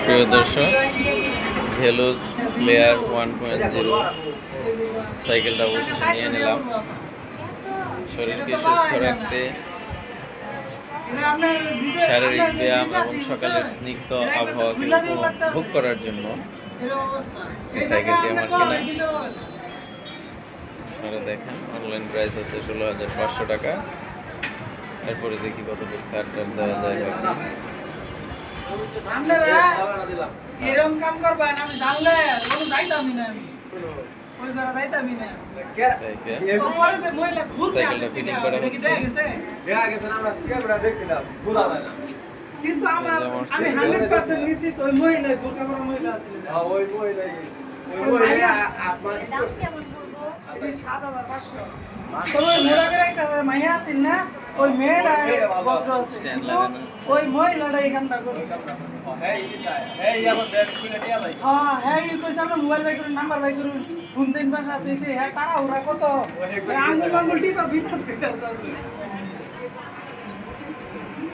প্রিয় দর্শক, ভেলোস স্লেয়ার 1.0 সাইকেলটা অবশেষে নিয়ে নিলাম। শরীরকে সুস্থ রাখতে, শারীরিক ব্যায়াম এবং সকালের স্নিগ্ধ আবহাওয়াকে উপভোগ করার জন্য এই সাইকেলটি আমার কেনা। আপনারা দেখেন, অনলাইন প্রাইস আছে 16,500 টাকা। এরপরে দেখি কতটুকু ছাড় দেওয়া যায় বাকি। এরকম কাম করবেন, আমি জানলে যাইতামই না। ওই ঘরে যাইতামই না। সাইকেলটা ফিটিং করা হচ্ছে। কিন্তু আমি 100% নিশ্চিত ওই মহিলা বোরকা পরা মহিলা ছিল। ওই মহিলা আপনার দাম কেমন পড়বো? 7,500। ওই মোড়াকের একটা মাইয়া আছিল না, ওই মেয়েটা ভদ্র আছে, কিন্তু ওই মহিলাটা এখানটা করছে। হ্যাঁ এই কইছে আমরা মোবাইল বাই করুন, নাম্বার বাই করুন, ফোন দিন বাসা দিয়েছে। হ্যাঁ তারা ওরা কত আঙ্গুল মাঙ্গুল টিপা ভিতর